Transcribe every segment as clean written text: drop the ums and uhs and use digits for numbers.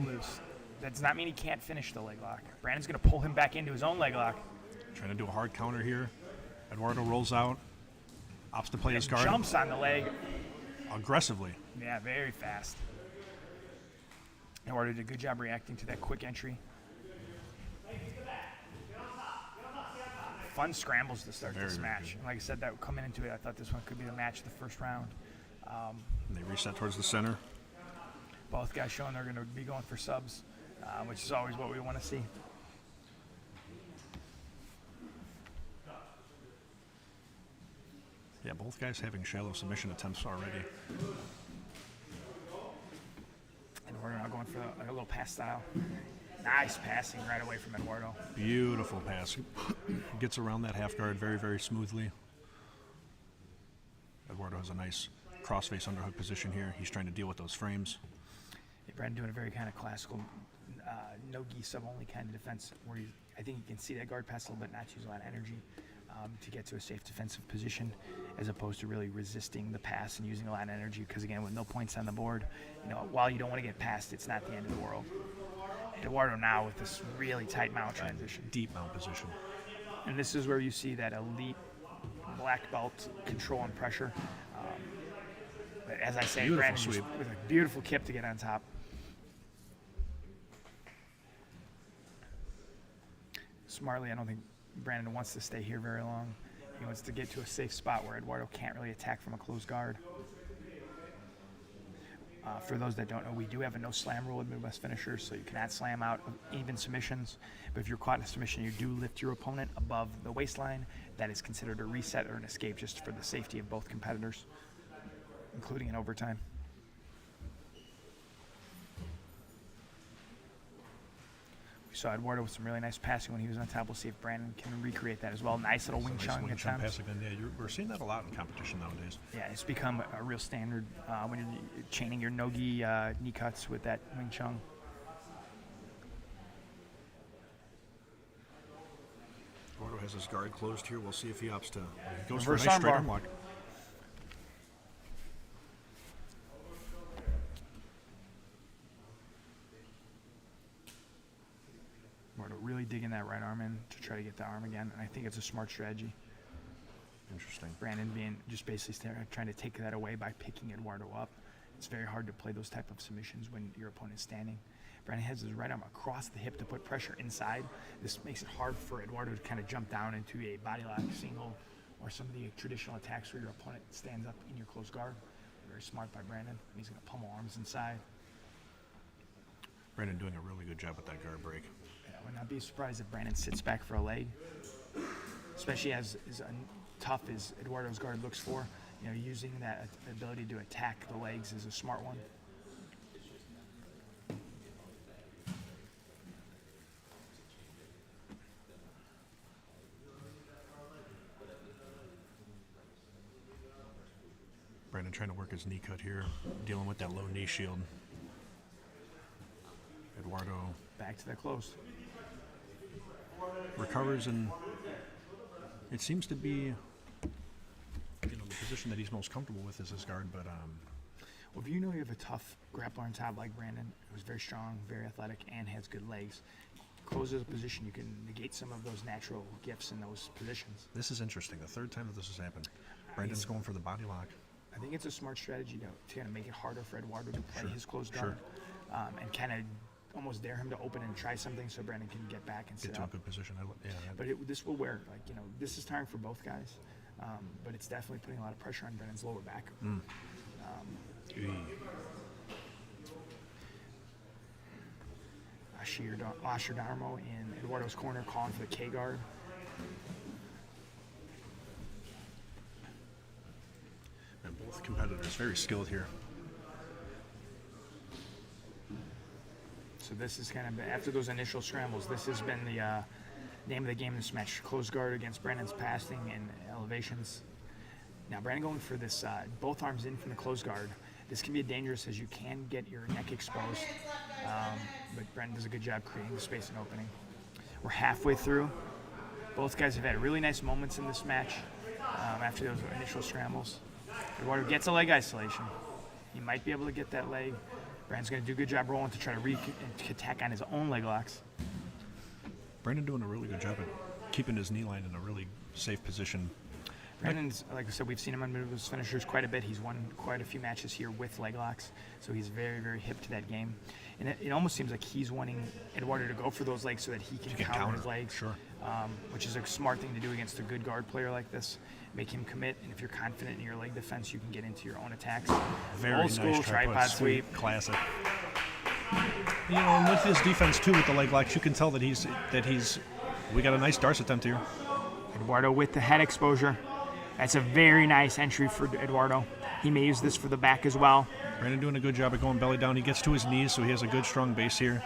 loose. That does not mean he can't finish the leg lock. Brandon's going to pull him back into his own leg lock. Trying to do a hard counter here. Eduardo rolls out, opts to play his guard. Jumps on the leg. Aggressively. Yeah, very fast. Eduardo did a good job reacting to that quick entry. Fun scrambles to start this match. And like I said, that coming into it, I thought this one could be the match of the first round. They reset towards the center. Both guys showing they're going to be going for subs, which is always what we want to see. Yeah, both guys having shallow submission attempts already. And we're now going for a little pass style. Nice passing right away from Eduardo. Beautiful pass. Gets around that half guard very, very smoothly. Eduardo has a nice crossface underhook position here. He's trying to deal with those frames. Yeah, Brandon doing a very kind of classical no-gi sub-only kind of defense where I think you can see that guard pass a little bit, not use a lot of energy to get to a safe defensive position, as opposed to really resisting the pass and using a lot of energy. Because again, with no points on the board, while you don't want to get past, it's not the end of the world. Eduardo now with this really tight mount transition. Deep mount position. And this is where you see that elite black belt control and pressure. But as I say, Brandon with a beautiful kip to get on top. Smartly, I don't think Brandon wants to stay here very long. He wants to get to a safe spot where Eduardo can't really attack from a closed guard. For those that don't know, we do have a no slam rule in Midwest finishers, so you cannot slam out even submissions. But if you're caught in a submission, you do lift your opponent above the waistline. That is considered a reset or an escape, just for the safety of both competitors, including in overtime. We saw Eduardo with some really nice passing when he was on top. We'll see if Brandon can recreate that as well. Nice little wing chun pass again. Yeah, we're seeing that a lot in competition nowadays. Yeah, it's become a real standard when you're chaining your no-gi knee cuts with that wing chun. Eduardo has his guard closed here. We'll see if he opts to goes Reverse for a nice straight armbar. arm lock. Eduardo really digging that right arm in to try to get the arm again, and I think it's a smart strategy. Interesting. Brandon being just basically trying to take that away by picking Eduardo up. It's very hard to play those type of submissions when your opponent is standing. Brandon has his right arm across the hip to put pressure inside. This makes it hard for Eduardo to kind of jump down into a body lock single or some of the traditional attacks where your opponent stands up in your closed guard. Very smart by Brandon. He's going to pummel arms inside. Brandon doing a really good job with that guard break. I would not be surprised if Brandon sits back for a leg, especially as tough as Eduardo's guard looks for. Using that ability to attack the legs is a smart one. Brandon trying to work his knee cut here, dealing with that low knee shield. Eduardo back to that close. Recovers, and it seems to be the position that he's most comfortable with is his guard. But well, if you have a tough grappler on top like Brandon, who's very strong, very athletic, and has good legs, closes a position, you can negate some of those natural gifts in those positions. This is interesting. The third time that this has happened. Brandon's going for the body lock. I think it's a smart strategy to kind of make it harder for Eduardo to play his closed guard, and kind of almost dare him to open and try something so Brandon can get back and sit to up. a good position. But this will wear, this is tiring for both guys, but it's definitely putting a lot of pressure on Brandon's lower back. Asherdarmo in Eduardo's corner calling for the K guard. And both competitors very skilled here. So this is kind of, after those initial scrambles, this has been the name of the game in this match. Closed guard against Brandon's passing and elevations. Now Brandon going for this, both arms in from the closed guard. This can be dangerous as you can get your neck exposed, but Brandon does a good job creating the space and opening. We're halfway through. Both guys have had really nice moments in this match after those initial scrambles. Eduardo gets a leg isolation. He might be able to get that leg Brandon's going to do a good job rolling to try to attack on his own leg locks. Brandon doing a really good job at keeping his knee line in a really safe position. Brandon's, like I said, we've seen him on his finishers quite a bit. He's won quite a few matches here with leg locks, so he's very, very hip to that game. And it almost seems like he's wanting Eduardo to go for those legs so that he can counter his legs, sure. Which is a smart thing to do against a good guard player like this. Make him commit, and if you're confident in your leg defense, you can get into your own attacks. Very Old nice school tripod sweep. Classic. You know, and with his defense too, with the leg locks, you can tell that he's. We got a nice darts attempt here. Eduardo with the head exposure. That's a very nice entry for Eduardo. He may use this for the back as well. Brandon doing a good job at going belly down. He gets to his knees, so he has a good, strong base here.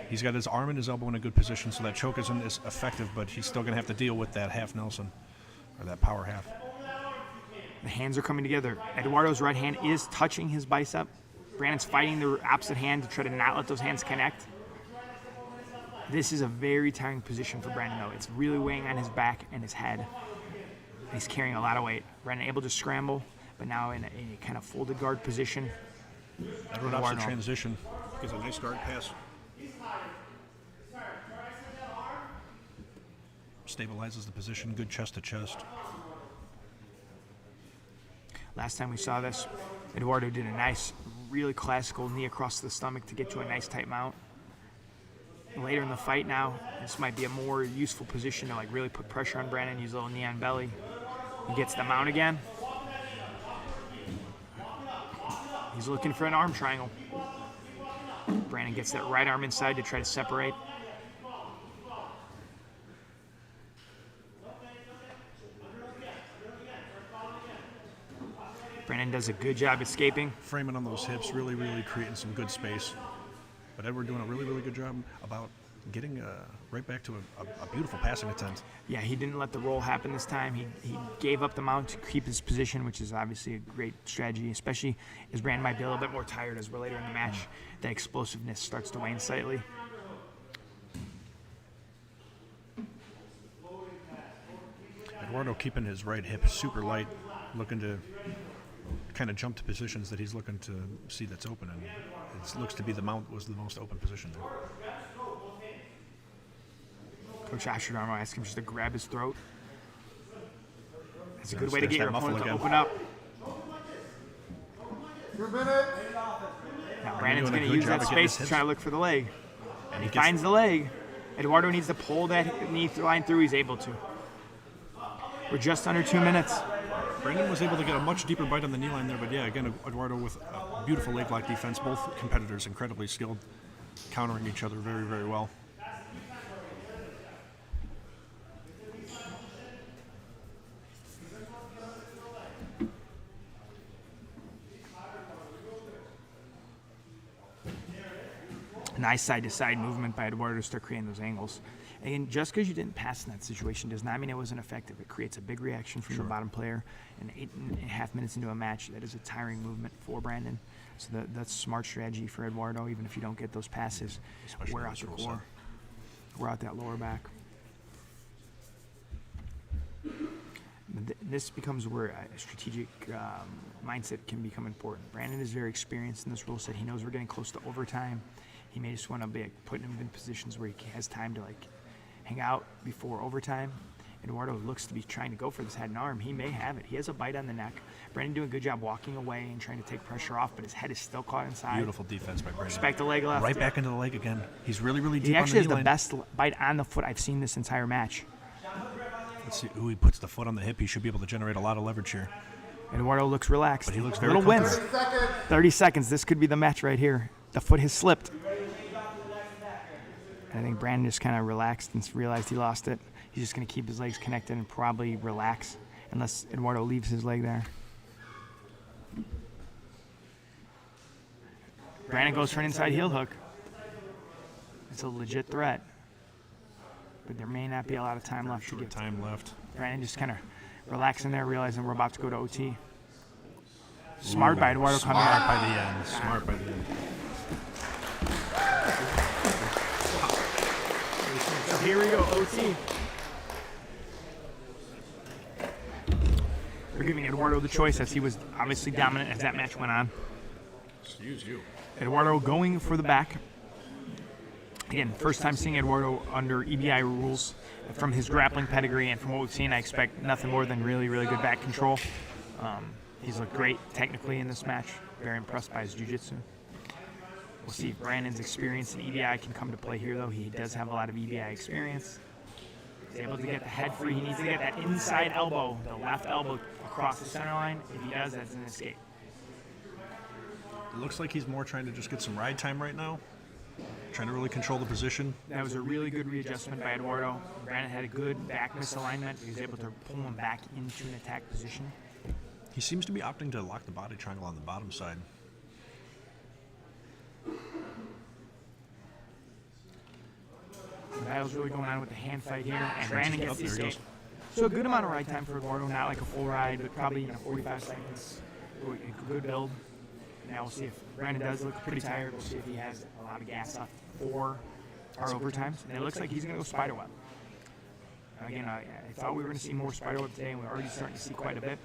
He's got his arm and his elbow in a good position, so that choke isn't as effective, but he's still going to have to deal with that half Nelson, or that power half. The hands are coming together. Eduardo's right hand is touching his bicep. Brandon's fighting the opposite hand to try to not let those hands connect. This is a very tiring position for Brandon, though. It's really weighing on his back and his head. He's carrying a lot of weight. Brandon able to scramble, but now in a kind of folded guard position. Edward opposite transition. Gives a nice guard pass. Stabilizes the position. Good chest to chest. Last time we saw this, Eduardo did a nice, really classical knee across the stomach to get to a nice tight mount. Later in the fight now, this might be a more useful position to really put pressure on Brandon, use a little knee on belly. He gets the mount again. He's looking for an arm triangle. Brandon gets that right arm inside to try to separate. Brandon does a good job escaping. Framing on those hips, really, really creating some good space. But Edward doing a really, really good job about getting right back to a beautiful passing attempt. Yeah, he didn't let the roll happen this time. He gave up the mount to keep his position, which is obviously a great strategy, especially as Brandon might be a little bit more tired as we're later in the match. The explosiveness starts to wane slightly. Eduardo keeping his right hip super light, looking to kind of jump to positions that he's looking to see that's open, and it looks to be the mount was the most open position there. Coach Ashurdarmo asked him just to grab his throat. It's a good way to get your opponent to open up. Now Brandon's going to use that space to try to look for the leg. And he finds the leg. Eduardo needs to pull that knee line through. He's able to. We're just under 2 minutes. Brandon was able to get a much deeper bite on the knee line there, but yeah, again, Eduardo with a beautiful leg lock defense. Both competitors incredibly skilled, countering each other very, very well. Nice side-to-side movement by Eduardo to start creating those angles. And just because you didn't pass in that situation does not mean it wasn't effective. It creates a big reaction from the bottom player. And 8.5 minutes into a match, that is a tiring movement for Brandon. So that's smart strategy for Eduardo, even if you don't get those passes. Especially wear out the core. Wear out that lower back. This becomes where a strategic mindset can become important. Brandon is very experienced in this rule set. He knows we're getting close to overtime. He may just want to be putting him in positions where he has time to hang out before overtime. Eduardo looks to be trying to go for this head and arm. He may have it. He has a bite on the neck. Brandon doing a good job walking away and trying to take pressure off, but his head is still caught inside. Beautiful defense by Brandon. Respect the leg left. Right back into the leg again. He's really, really deep He on actually the has the best bite on the foot I've seen this entire match. Let's see who he puts the foot on the hip. He should be able to generate a lot of leverage here. Eduardo looks relaxed. But he looks very little wins. 30 seconds. This could be the match right here. The foot has slipped. I think Brandon just kind of relaxed and realized he lost it. He's just going to keep his legs connected and probably relax unless Eduardo leaves his leg there. Brandon goes for an inside heel hook. It's a legit threat. But there may not be a lot of time left to get time left. Brandon just kind of relaxing there, realizing we're about to go to OT. Smart by Eduardo coming out. Smart by the end. Smart by the end. So here we go, OT. We're giving Eduardo the choice as he was obviously dominant as that match went on. Excuse you. Eduardo going for the back. Again, first time seeing Eduardo under EBI rules. From his grappling pedigree and from what we've seen, I expect nothing more than really, really good back control. He's looked great technically in this match. Very impressed by his jiu-jitsu. We'll see if Brandon's experience in EBI can come to play here, though. He does have a lot of EBI experience. He's able to get the head free. He needs to get that inside elbow, the left elbow, across the center line. If he does, that's an escape. It looks like he's more trying to just get some ride time right now. Trying to really control the position. That was a really good readjustment by Eduardo. Brandon had a good back misalignment. He was able to pull him back into an attack position. He seems to be opting to lock the body triangle on the bottom side. The battle's really going on with the hand fight here, and Brandon gets the There he escape. So a good amount of ride time for Eduardo, not like a full ride, but probably 45 seconds. A good build. Now we'll see if Brandon does look pretty tired. We'll see if he has a lot of gas left for our overtimes. And it looks like he's going to go spiderweb. Again, I thought we were going to see more spiderweb today, and we're already starting to see quite a bit.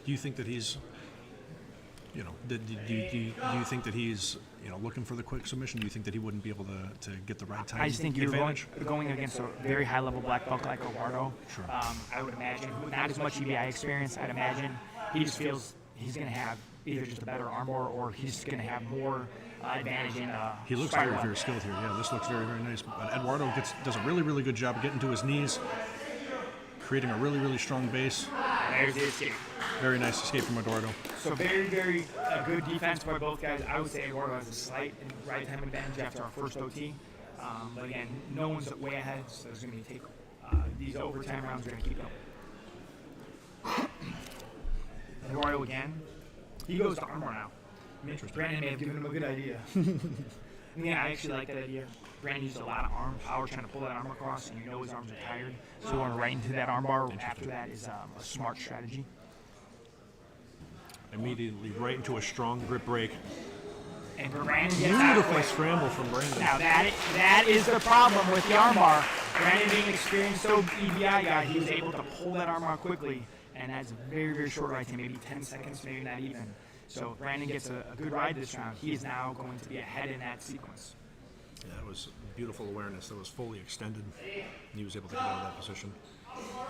Do you think that he's, do you think that he's, looking for the quick submission? Do you think that he wouldn't be able to get the right time? I just think you're advantage? going against a very high-level black belt like Eduardo. Sure. I would imagine, not as much EBI experience, I'd imagine he just feels he's going to have either just a better armbar or he's going to have more advantage in He looks very, very skilled here. Yeah, this looks very, very nice. But Eduardo does a really, really good job of getting to his knees, creating a really, really strong base. There's the escape. Very nice escape from Eduardo. So very, very good defense by both guys. I would say Eduardo has a slight right time advantage after our first OT. But again, no one's way ahead, so there's going to be these overtime rounds are going to keep going. Eduardo again. He goes to armbar now. Brandon may have given him a good idea. I actually like that idea. Brandon used a lot of arm power trying to pull that arm across, and his arms are tired. So going right into that armbar after that is a smart strategy. Immediately right into a strong grip break. And Brandon gets out of Beautiful the way. scramble from Brandon. Now that is the problem with the armbar. Brandon being an experienced EBI guy, he was able to pull that armbar quickly, and has a very, very short ride time, maybe 10 seconds, maybe not even. So if Brandon gets a good ride this round, he is now going to be ahead in that sequence. Yeah, that was beautiful awareness. That was fully extended. He was able to get out of that position.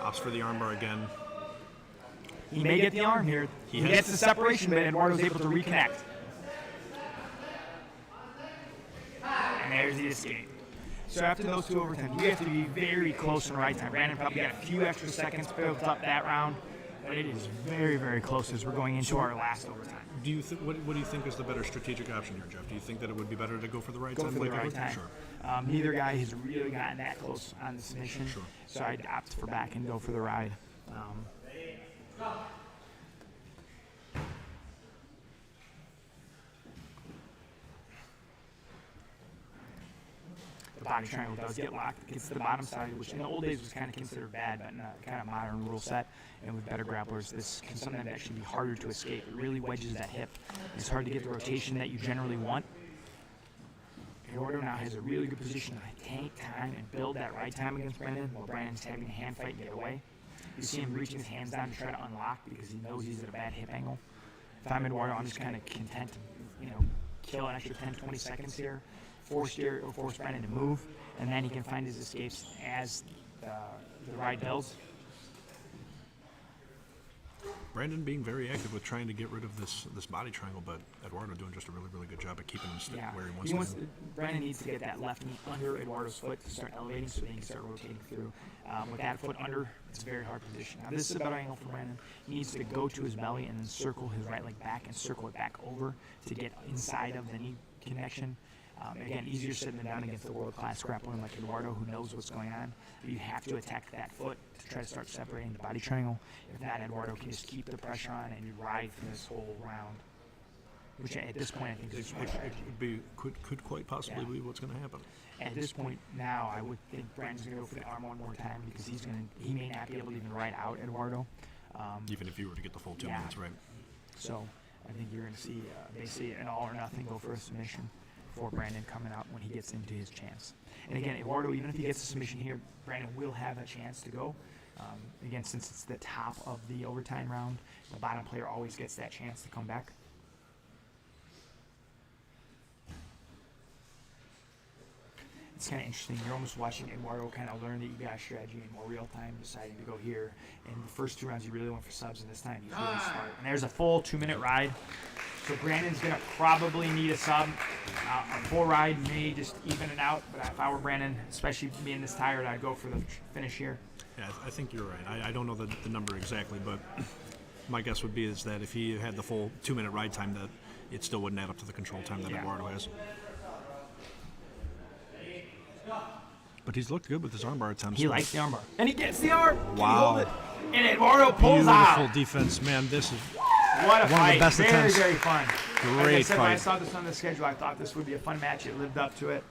Opts for the armbar again. He may get the arm here. He gets the separation, but Eduardo's able to reconnect. And there's the escape. So after those two overtimes, you have to be very close in ride time. Brandon probably got a few extra seconds built up that round, but it is very, very close as we're going into our last overtime. Do you what do you think is the better strategic option here, Jeff? Do you think that it would be better to go for the right Go time? for the right time. Sure. Neither guy has really gotten that close on the submission, Sure. so I'd opt for back and go for the ride. The body triangle does get locked. It gets to the bottom side, which in the old days was kind of considered bad, but in a kind of modern rule set and with better grapplers, this can sometimes actually be harder to escape. It really wedges that hip. It's hard to get the rotation that you generally want. Eduardo now has a really good position to take time and build that right time against Brandon while Brandon's having a hand fight and get away. You see him reaching his hands down to try to unlock because he knows he's at a bad hip angle. If I'm Eduardo, I'm just kind of content to, kill an extra 10, 20 seconds here, force Brandon to move, and then he can find his escapes as the ride builds. Brandon being very active with trying to get rid of this body triangle, but Eduardo doing just a really, really good job at keeping him where he wants to be. Brandon needs to get that left knee under Eduardo's foot to start elevating so that he can start rotating through. With that foot under, it's a very hard position. Now, this is a better angle for Brandon. He needs to go to his belly and then circle his right leg back and circle it back over to get inside of the knee connection. Again, easier said than done against the world-class grappler like Eduardo, who knows what's going on. But you have to attack that foot to try to start separating the body triangle. If not, Eduardo can just keep the pressure on and you ride through this whole round. Which at this point, I think is could quite possibly be what's going to happen. At this point now, I would think Brandon's going to go for the arm one more time because he may not be able to even ride out Eduardo. Even if you were to get the full 2 minutes, right? So I think you're going to see basically an all or nothing go for a submission for Brandon coming out when he gets into his chance. And again, Eduardo, even if he gets a submission here, Brandon will have a chance to go. Again, since it's the top of the overtime round, the bottom player always gets that chance to come back. it's kind of interesting. You're almost watching Eduardo kind of learn the EBI strategy in more real time, deciding to go here. In the first 2 rounds, he really went for subs, and this time he's really smart. And there's a full 2-minute ride. So Brandon's going to probably need a sub. A full ride may just even it out. But if I were Brandon, especially being this tired, I'd go for the finish here. Yeah, I think you're right. I don't know the number exactly, but my guess would be is that if he had the full 2-minute ride time, that it still wouldn't add up to the control time that Eduardo has. But he's looked good with his armbar attempts. He likes the armbar. And he gets the arm. Can he Wow. hold it? And Eduardo pulls Beautiful out. defense, man. This is What a one fight. of the best Very, attempts. very fun. Like I Great said, when I fight. saw this on the schedule, I thought this would be a fun match. It lived up to it.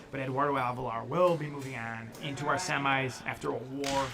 But Eduardo Avelar will be moving on into our semis after a war.